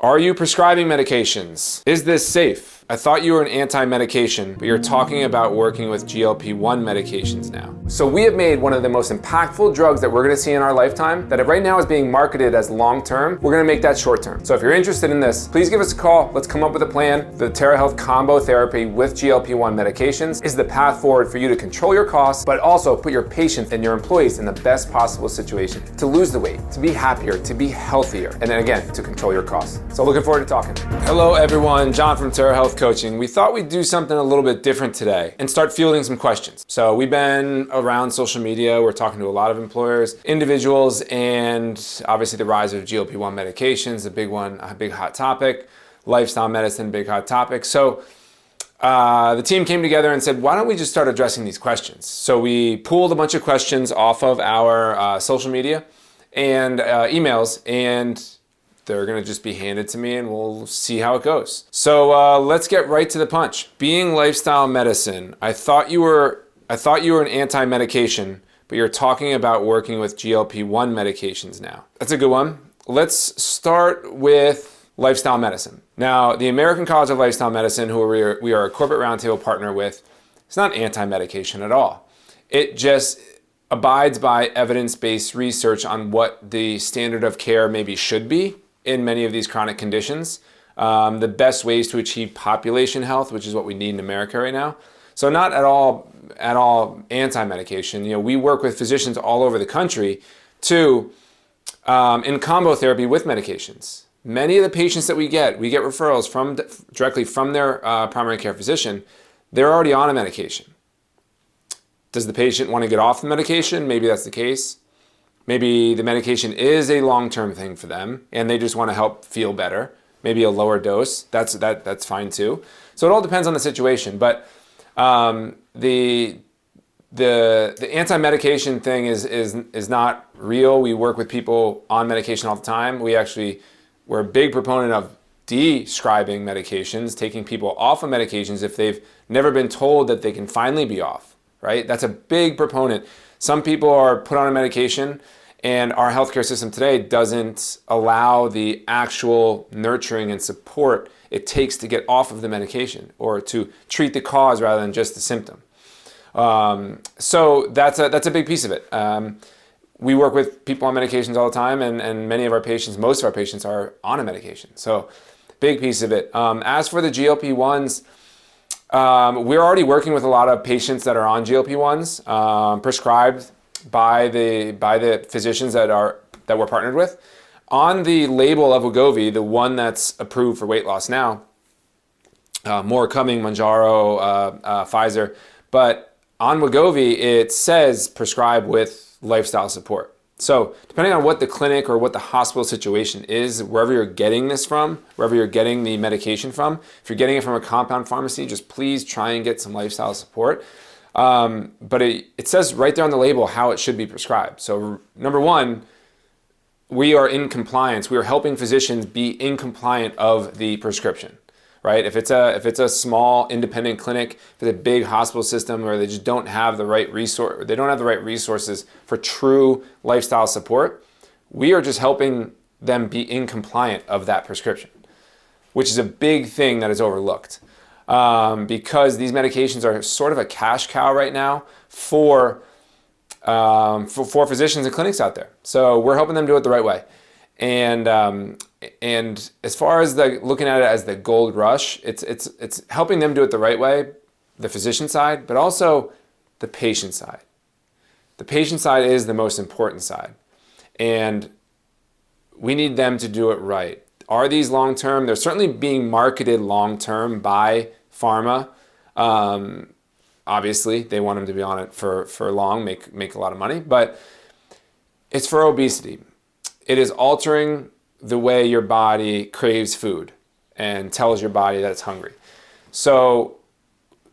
Are you prescribing medications? Is this safe? I thought you were an anti-medication, but you're talking about working with GLP-1 medications now. So we have made one of the most impactful drugs that we're gonna see in our lifetime that right now is being marketed as long-term. We're gonna make that short-term. So if you're interested in this, please give us a call. Let's come up with a plan. The TerraHealth combo therapy with GLP-1 medications is the path forward for you to control your costs, but also put your patients and your employees in the best possible situation to lose the weight, to be happier, to be healthier, and then again, to control your costs. So looking forward to talking. Hello everyone, John from TerraHealth Coaching. We thought we'd do something a little bit different today and start fielding some questions. So we've been around social media. We're talking to a lot of employers, individuals, and obviously the rise of GLP-1 medications, a big one, a big hot topic. Lifestyle medicine, big hot topic. So the team came together and said, why don't we just start addressing these questions? So we pulled a bunch of questions off of our social media and emails, and they're gonna just be handed to me and we'll see how it goes. So let's get right to the punch. Being lifestyle medicine, I thought you were an anti-medication, but you're talking about working with GLP-1 medications now. That's a good one. Let's start with lifestyle medicine. Now, the American College of Lifestyle Medicine, who we are a corporate roundtable partner with, it's not anti-medication at all. It just abides by evidence-based research on what the standard of care maybe should be in many of these chronic conditions, the best ways to achieve population health, which is what we need in America right now. So not at all anti-medication. You know, we work with physicians all over the country to in combo therapy with medications. Many of the patients that we get referrals directly from their primary care physician. They're already on a medication. Does the patient want to get off the medication? Maybe that's the case. Maybe the medication is a long-term thing for them and they just want to help feel better. Maybe a lower dose, that's fine too. So it all depends on the situation, but the anti-medication thing is not real. We work with people on medication all the time. We're a big proponent of prescribing medications, taking people off of medications if they've never been told that they can finally be off, right? That's a big proponent. Some people are put on a medication and our healthcare system today doesn't allow the actual nurturing and support it takes to get off of the medication or to treat the cause rather than just the symptom. So that's a big piece of it. We work with people on medications all the time and many of our patients, most of our patients are on a medication. So big piece of it. As for the GLP-1s, we're already working with a lot of patients that are on GLP-1s, prescribed by the physicians that we're partnered with. On the label of Wegovy, the one that's approved for weight loss now, more coming, Mounjaro, Pfizer, but on Wegovy it says prescribe with lifestyle support. So depending on what the clinic or what the hospital situation is, wherever you're getting this from, wherever you're getting the medication from, if you're getting it from a compound pharmacy, just please try and get some lifestyle support. But it says right there on the label how it should be prescribed. So number one, we are in compliance. We are helping physicians be in compliant of the prescription, right? If it's a small independent clinic, if it's a big hospital system where they just don't have the right resources for true lifestyle support, we are just helping them be in compliant of that prescription, which is a big thing that is overlooked. Because these medications are sort of a cash cow right now for physicians and clinics out there. So we're helping them do it the right way. And as far as looking at it as the gold rush, it's helping them do it the right way, the physician side, but also the patient side. The patient side is the most important side. And we need them to do it right. Are these long-term? They're certainly being marketed long-term by pharma. Obviously, they want them to be on it for long, make a lot of money, but it's for obesity. It is altering the way your body craves food and tells your body that it's hungry. So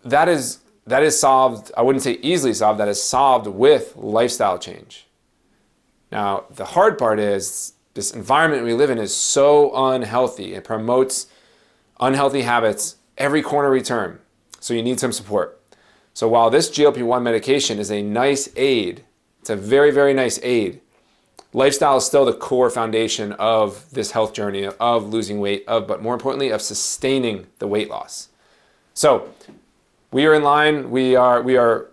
that is solved, I wouldn't say easily solved, that is solved with lifestyle change. Now, the hard part is this environment we live in is so unhealthy. It promotes unhealthy habits every corner we turn. So you need some support. So while this GLP-1 medication is a nice aid, it's a very, very nice aid, Lifestyle is still the core foundation of this health journey, of losing weight, but more importantly, of sustaining the weight loss. So we are in line. We are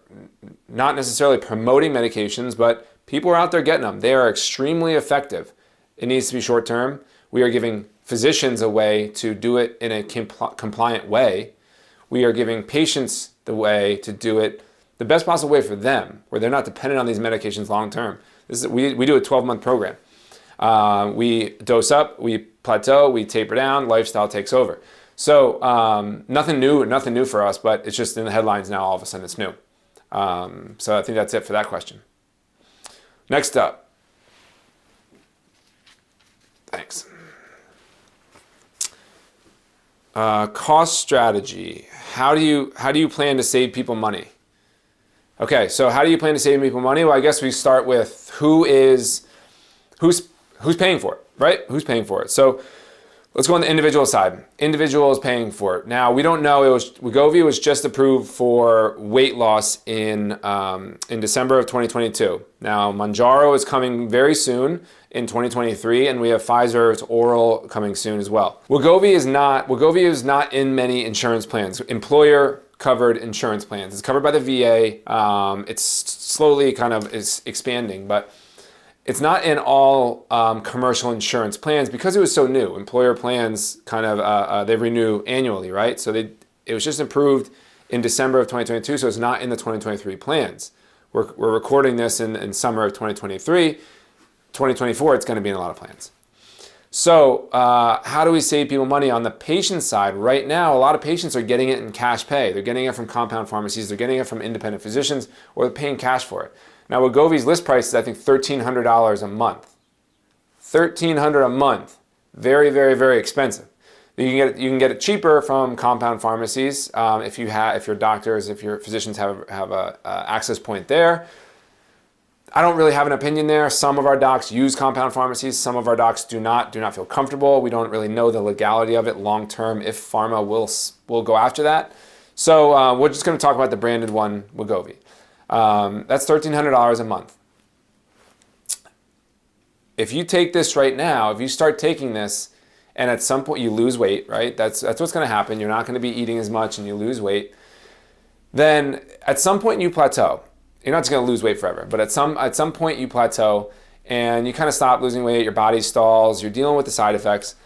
not necessarily promoting medications, but people are out there getting them. They are extremely effective. It needs to be short term. We are giving physicians a way to do it in a compliant way. We are giving patients the way to do it the best possible way for them, where they're not dependent on these medications long term. We do a 12-month program. We dose up, we plateau, we taper down, lifestyle takes over. So nothing new for us, but it's just in the headlines now. All of a sudden, it's new. So I think that's it for that question. Next up, thanks. Cost strategy. How do you plan to save people money? Okay, so how do you plan to save people money? Well, I guess we start with who's paying for it, right? Who's paying for it? So let's go on the individual side. Individual is paying for it. Now, we don't know. Wegovy was just approved for weight loss in December of 2022. Now, Mounjaro is coming very soon in 2023, and we have Pfizer's oral coming soon as well. Wegovy is not in many insurance plans. Employer covered insurance plans. It's covered by the VA. It's slowly kind of is expanding, but it's not in all commercial insurance plans because it was so new. Employer plans kind of, they renew annually, right? So it was just approved in December of 2022, so it's not in the 2023 plans. We're recording this in summer of 2023. 2024, it's gonna be in a lot of plans. So how do we save people money on the patient side? Right now, a lot of patients are getting it in cash pay. They're getting it from compound pharmacies. They're getting it from independent physicians, or they're paying cash for it. Now, Wegovy's list price is, I think, $1,300 a month. $1,300 a month. Very, very, very expensive. You can get it cheaper from compound pharmacies if your doctors, if your physicians have a access point there. I don't really have an opinion there. Some of our docs use compound pharmacies. Some of our docs do not feel comfortable. We don't really know the legality of it long term if pharma will go after that. So we're just going to talk about the branded one, Wegovy. That's $1,300 a month. If you take this right now, if you start taking this and at some point you lose weight, right? That's what's going to happen. You're not going to be eating as much and you lose weight. Then at some point you plateau. You're not just going to lose weight forever, but at some point you plateau and you kind of stop losing weight, your body stalls, you're dealing with the side effects.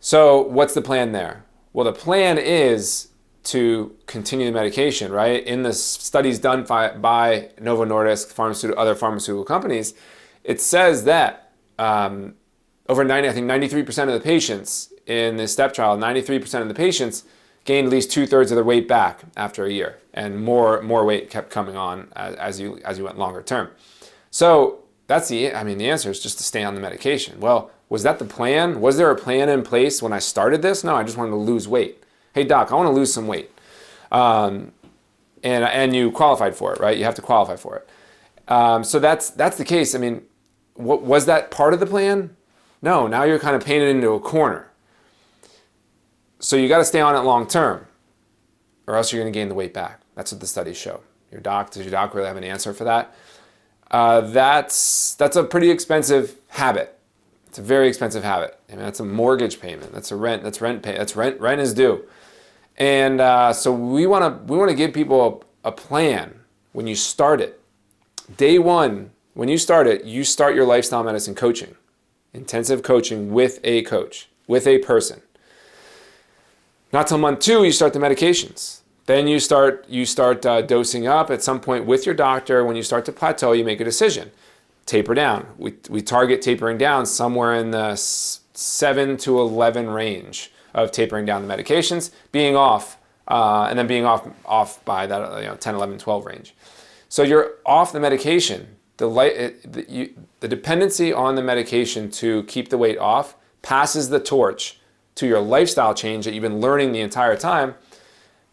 So what's the plan there? Well, the plan is to continue the medication, right? In the studies done by Novo Nordisk, other pharmaceutical companies, it says that over 93% of the patients in this STEP trial, 93% of the patients gained at least 2/3 of their weight back after a year, and more weight kept coming on as you went longer term. So the answer is just to stay on the medication. Well, was that the plan? Was there a plan in place when I started this? No, I just wanted to lose weight. Hey doc, I want to lose some weight. And you qualified for it, right? You have to qualify for it. So that's the case. I mean, was that part of the plan? No, now you're kind of painted into a corner. So you got to stay on it long term, or else you're going to gain the weight back. That's what the studies show. Does your doc really have an answer for that? That's a pretty expensive habit. It's a very expensive habit. I mean, that's a mortgage payment. That's rent is due. And so we want to give people a plan when you start it. Day one, when you start it, you start your lifestyle medicine coaching, intensive coaching with a coach, with a person. Not till month 2, you start the medications. Then you start dosing up at some point with your doctor. When you start to plateau, you make a decision. Taper down. We target tapering down somewhere in the 7 to 11 range of tapering down the medications, being off, and then being off by that 10, 11, 12 range. So you're off the medication. The dependency on the medication to keep the weight off passes the torch to your lifestyle change that you've been learning the entire time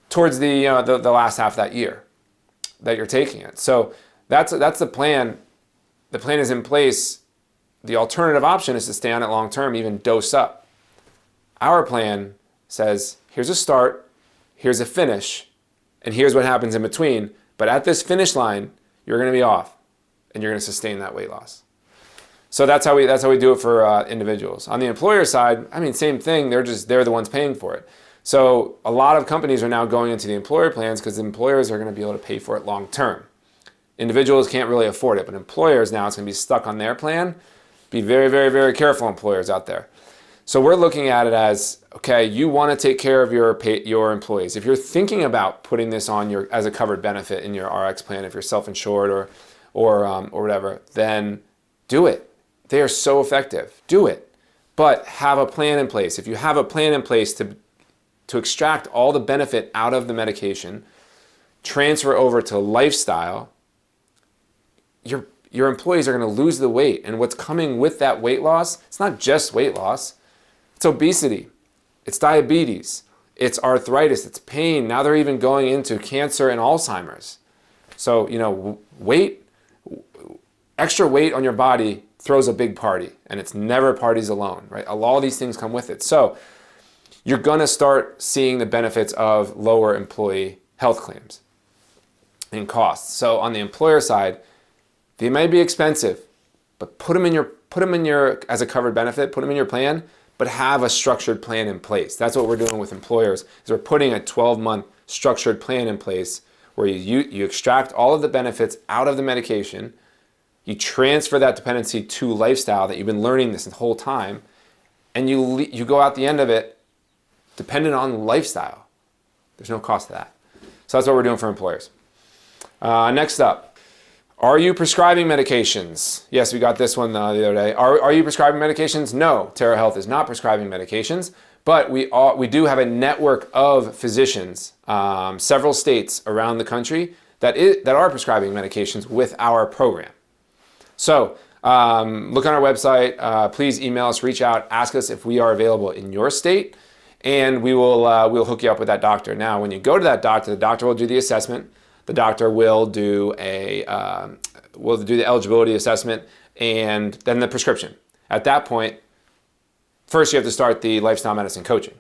towards the last half of that year that you're taking it. So that's the plan. The plan is in place. The alternative option is to stay on it long term, even dose up. Our plan says, here's a start, here's a finish, and here's what happens in between. But at this finish line, you're going to be off, and you're going to sustain that weight loss. So that's how we do it for individuals. On the employer side, I mean, same thing. They're the ones paying for it. So a lot of companies are now going into the employer plans because the employers are going to be able to pay for it long term. Individuals can't really afford it, but employers now, it's going to be stuck on their plan. Be very, very, very careful, employers out there. So we're looking at it as, okay, you want to take care of your employees. If you're thinking about putting this on as a covered benefit in your RX plan, if you're self-insured or whatever, then do it. They are so effective. Do it. But have a plan in place. If you have a plan in place to extract all the benefit out of the medication, transfer over to lifestyle, your employees are going to lose the weight. And what's coming with that weight loss, it's not just weight loss. It's obesity. It's diabetes. It's arthritis. It's pain. Now they're even going into cancer and Alzheimer's. So, extra weight on your body throws a big party. And it's never parties alone, right? All these things come with it. So you're going to start seeing the benefits of lower employee health claims and costs. So on the employer side, they may be expensive, but put them in your as a covered benefit, put them in your plan, but have a structured plan in place. That's what we're doing with employers, is we're putting a 12-month structured plan in place where you extract all of the benefits out of the medication, you transfer that dependency to lifestyle that you've been learning this whole time, and you go out the end of it dependent on lifestyle. There's no cost to that. So that's what we're doing for employers. Next up. Are you prescribing medications? Yes, we got this one the other day. Are you prescribing medications? No, Terra Health is not prescribing medications, but we do have a network of physicians, several states around the country that are prescribing medications with our program. So look on our website. Please email us, reach out, ask us if we are available in your state, and we'll hook you up with that doctor. Now, when you go to that doctor, the doctor will do the assessment. The doctor will do the eligibility assessment and then the prescription. At that point, first you have to start the lifestyle medicine coaching.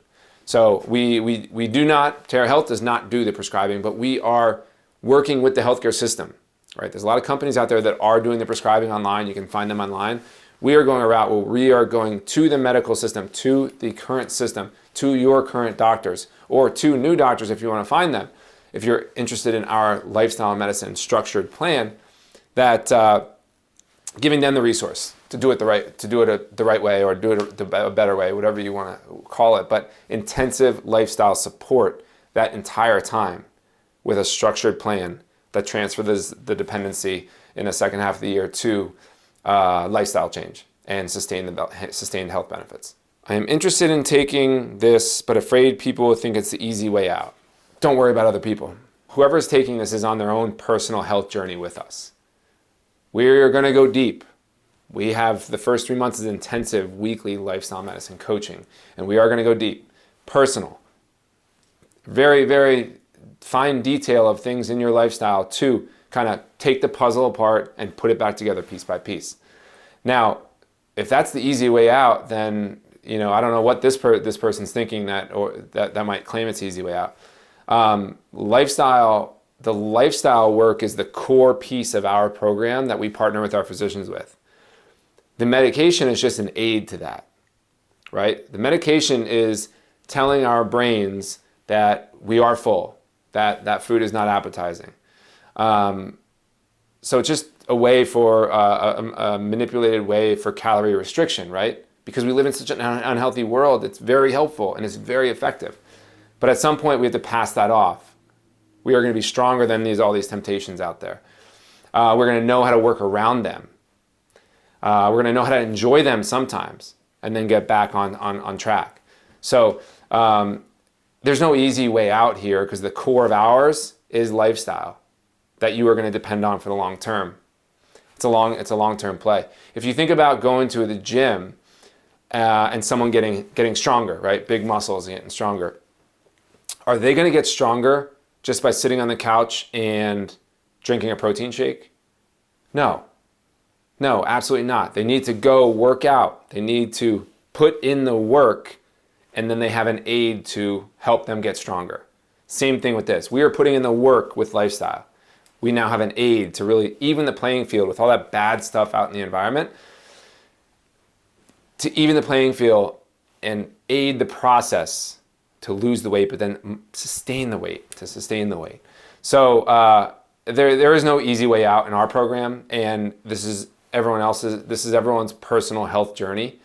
So we do not, Terra Health does not do the prescribing, but we are working with the healthcare system, right? There's a lot of companies out there that are doing the prescribing online. You can find them online. We are going a route where we are going to the medical system, to the current system, to your current doctors, or to new doctors if you want to find them. If you're interested in our lifestyle medicine structured plan, that giving them the resource to do it the right way, or do it a better way, whatever you want to call it, but intensive lifestyle support that entire time with a structured plan that transfers the dependency in the second half of the year to lifestyle change and sustained health benefits. I am interested in taking this, but afraid people will think it's the easy way out. Don't worry about other people. Whoever's taking this is on their own personal health journey with us. We're going to go deep. We have the first 3 months is intensive weekly lifestyle medicine coaching, and we are going to go deep. Personal. Very, very fine detail of things in your lifestyle to kind of take the puzzle apart and put it back together piece by piece. Now, if that's the easy way out, then I don't know what this person's thinking that might claim it's the easy way out. The lifestyle work is the core piece of our program that we partner with our physicians with. The medication is just an aid to that, right? The medication is telling our brains that we are full, that food is not appetizing. So it's just a way for a manipulated way for calorie restriction, right? Because we live in such an unhealthy world, it's very helpful and it's very effective. But at some point, we have to pass that off. We are going to be stronger than all these temptations out there. We're going to know how to work around them. We're going to know how to enjoy them sometimes and then get back on track. So there's no easy way out here because the core of ours is lifestyle that you are going to depend on for the long term. It's a long-term play. If you think about going to the gym and someone getting stronger, right? Big muscles getting stronger. Are they going to get stronger just by sitting on the couch and drinking a protein shake? No, absolutely not. They need to go work out. They need to put in the work, and then they have an aid to help them get stronger. Same thing with this. We are putting in the work with lifestyle. We now have an aid to really even the playing field with all that bad stuff out in the environment. to even the playing field and aid the process to lose the weight, but then sustain the weight, So there is no easy way out in our program, and this is everyone's personal health journey.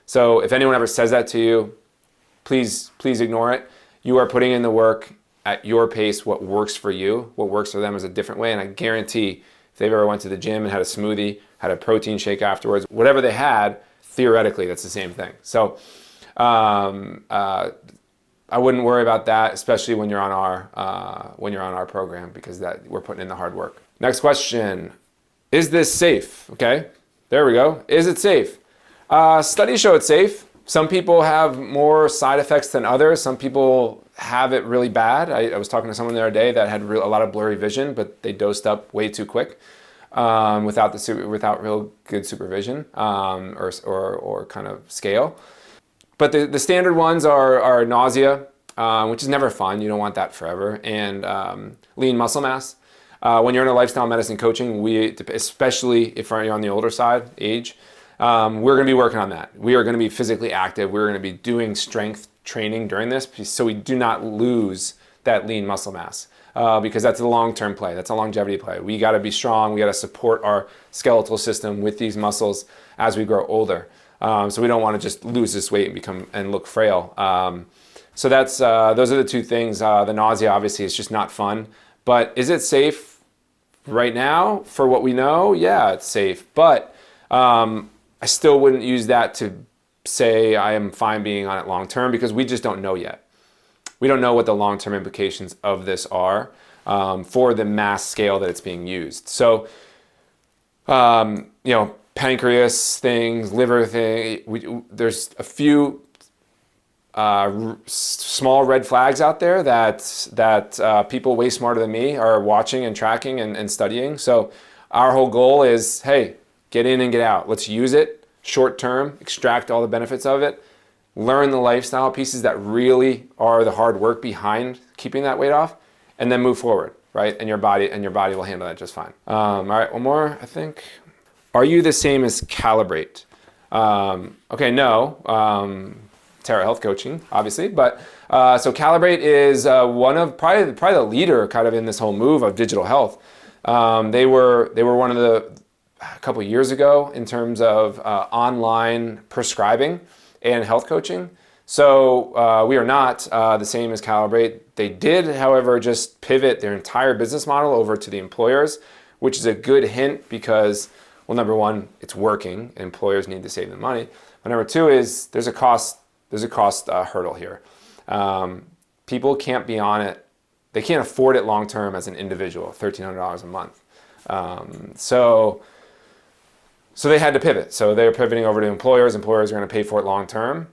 So if anyone ever says that to you, please ignore it. You are putting in the work at your pace. What works for you, what works for them is a different way. And I guarantee if they've ever went to the gym and had a smoothie, had a protein shake afterwards, whatever they had, theoretically, that's the same thing. So I wouldn't worry about that, especially when you're on our program, because that we're putting in the hard work. Next question. Is this safe? Okay, there we go. Is it safe? Studies show it's safe. Some people have more side effects than others. Some people have it really bad. I was talking to someone the other day that had a lot of blurry vision, but they dosed up way too quick without real good supervision or kind of scale. But the standard ones are nausea, which is never fun. You don't want that forever, and lean muscle mass. When you're in a lifestyle medicine coaching, especially if you're on the older side, age, we're going to be working on that. We are going to be physically active. We're going to be doing strength training during this, so we do not lose that lean muscle mass, because that's a long-term play. That's a longevity play. We got to be strong. We got to support our skeletal system with these muscles as we grow older. So we don't want to just lose this weight and look frail. So those are the two things. The nausea, obviously, is just not fun. But is it safe right now for what we know? Yeah, it's safe. But I still wouldn't use that to say I am fine being on it long term, because we just don't know yet. We don't know what the long-term implications of this are for the mass scale that it's being used. So, pancreas things, liver thing. There's a few small red flags out there that people way smarter than me are watching and tracking and studying. So our whole goal is, hey, get in and get out. Let's use it short term, extract all the benefits of it, learn the lifestyle pieces that really are the hard work behind keeping that weight off, and then move forward, right? And your body will handle that just fine. All right, one more, I think. Are you the same as Calibrate? Okay, no. Terra Health Coaching, obviously, but so Calibrate is one of probably the leader kind of in this whole move of digital health. They were one of a couple years ago in terms of online prescribing and health coaching. So we are not the same as Calibrate. They did, however, just pivot their entire business model over to the employers, which is a good hint because, well, number one, it's working. Employers need to save them money. But number two is there's a cost hurdle here. People can't be on it. They can't afford it long term as an individual, $1,300 a month. So they had to pivot. So they're pivoting over to employers. Employers are going to pay for it long term.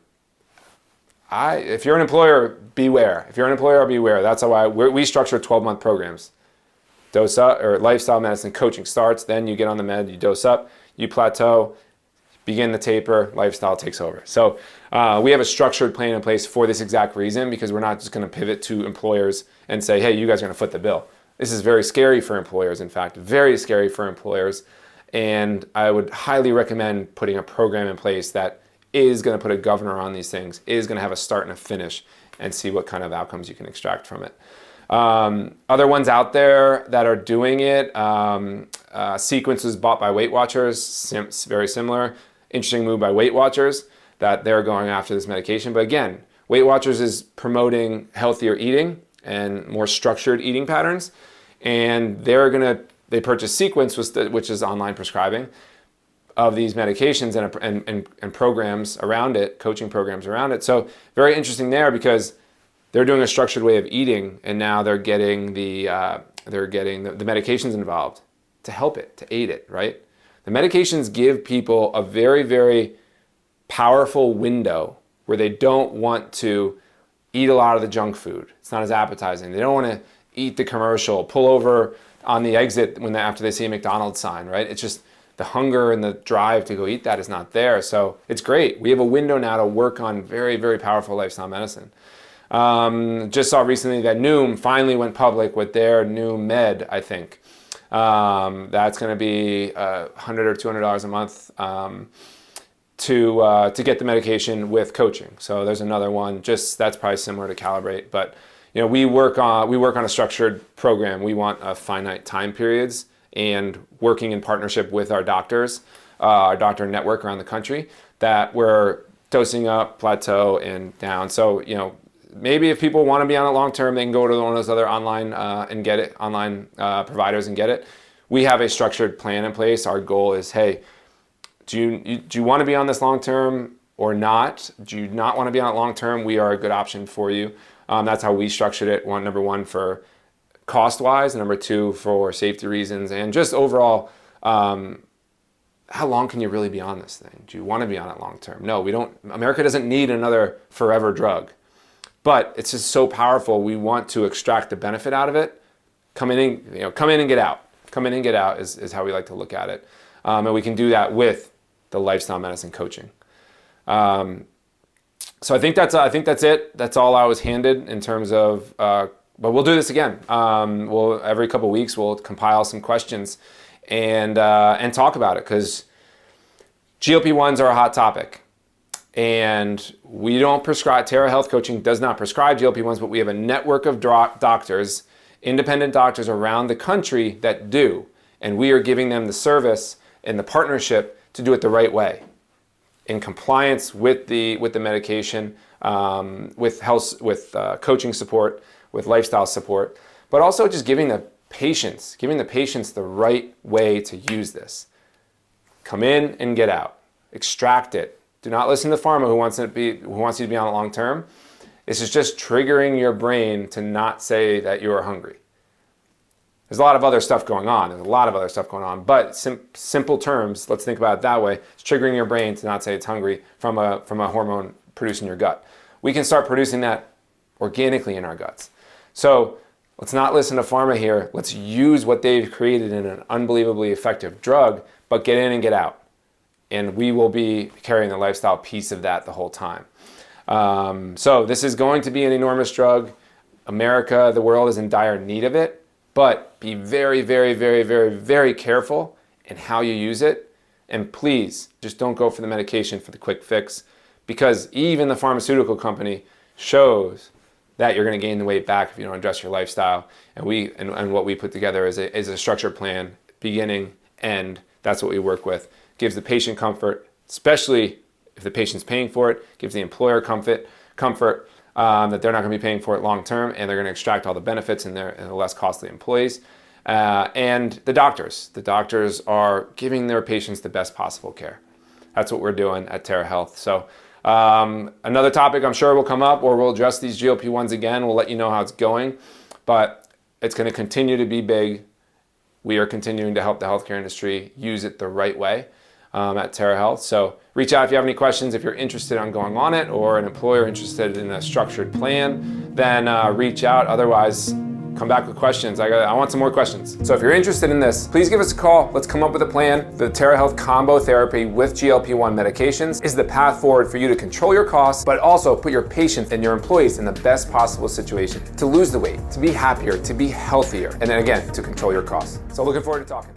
If you're an employer, beware. Beware. That's how we structure 12-month programs. Dose up, or lifestyle medicine coaching starts. Then you get on the med. You dose up. You plateau. Begin the taper. Lifestyle takes over. So we have a structured plan in place for this exact reason, because we're not just going to pivot to employers and say, hey, you guys are going to foot the bill. This is very scary for employers. In fact, very scary for employers. And I would highly recommend putting a program in place that is going to put a governor on these things, is going to have a start and a finish, and see what kind of outcomes you can extract from it. Other ones out there that are doing it, Sequence was bought by Weight Watchers, very similar. Interesting move by Weight Watchers that they're going after this medication. But again, Weight Watchers is promoting healthier eating and more structured eating patterns, and they purchased Sequence, which is online prescribing of these medications and programs around it, coaching programs around it. So very interesting there, because they're doing a structured way of eating, and now they're getting the medications involved to help it, to aid it, right? The medications give people a very, very powerful window where they don't want to eat a lot of the junk food. It's not as appetizing. They don't want to eat the commercial, pull over on the exit after they see a McDonald's sign, right? It's just the hunger and the drive to go eat that is not there. So it's great. We have a window now to work on very, very powerful lifestyle medicine. Just saw recently that Noom finally went public with their Noom Med, I think. That's going to be $100 or $200 a month. to get the medication with coaching. So there's another one, just that's probably similar to Calibrate, but we work on a structured program. We want finite time periods and working in partnership with our doctors, our doctor network around the country, that we're dosing up, plateau, and down. So maybe if people want to be on it long term, they can go to one of those other online providers and get it. We have a structured plan in place. Our goal is, hey, do you want to be on this long term or not? Do you not want to be on it long term? We are a good option for you. That's how we structured it. Number one, for cost wise, number two, for safety reasons, and just overall, how long can you really be on this thing? Do you want to be on it long term? No, we don't. America doesn't need another forever drug, but it's just so powerful. We want to extract the benefit out of it. Come in and get out. Come in and get out is how we like to look at it, and we can do that with the lifestyle medicine coaching. So I think that's it. That's all I was handed in terms of. But we'll do this again. We'll every couple of weeks we'll compile some questions and talk about it, because GLP-1s are a hot topic, and we don't prescribe. Terra Health Coaching does not prescribe GLP-1s, but we have a network of doctors, independent doctors around the country that do, and we are giving them the service and the partnership to do it the right way, in compliance with the medication, with health, with coaching support, with lifestyle support, but also just giving the patients the right way to use this. Come in and get out. Extract it. Do not listen to pharma who wants you to be on it long term. This is just triggering your brain to not say that you are hungry. There's a lot of other stuff going on. But simple terms, let's think about it that way. It's triggering your brain to not say it's hungry from a hormone produced in your gut. We can start producing that organically in our guts. So let's not listen to pharma here. Let's use what they've created in an unbelievably effective drug, but get in and get out. And we will be carrying the lifestyle piece of that the whole time. So this is going to be an enormous drug. America, the world is in dire need of it, but be very, very, very, very, very careful in how you use it. And please, just don't go for the medication for the quick fix, because even the pharmaceutical company shows that you're going to gain the weight back if you don't address your lifestyle. And what we put together is a structured plan, beginning, end. That's what we work with. Gives the patient comfort, especially if the patient's paying for it. Gives the employer comfort that they're not going to be paying for it long term, and they're going to extract all the benefits and the less costly employees. And the doctors. The doctors are giving their patients the best possible care. That's what we're doing at Terra Health. So another topic I'm sure will come up, or we'll address these GLP-1s again. We'll let you know how it's going, but it's going to continue to be big. We are continuing to help the healthcare industry use it the right way at Terra Health. So reach out if you have any questions. If you're interested on going on it, or an employer interested in a structured plan, then reach out. Otherwise, come back with questions. I want some more questions. So if you're interested in this, please give us a call. Let's come up with a plan. The Terra Health combo therapy with GLP-1 medications is the path forward for you to control your costs, but also put your patients and your employees in the best possible situation to lose the weight, to be happier, to be healthier, and then again, to control your costs. So looking forward to talking.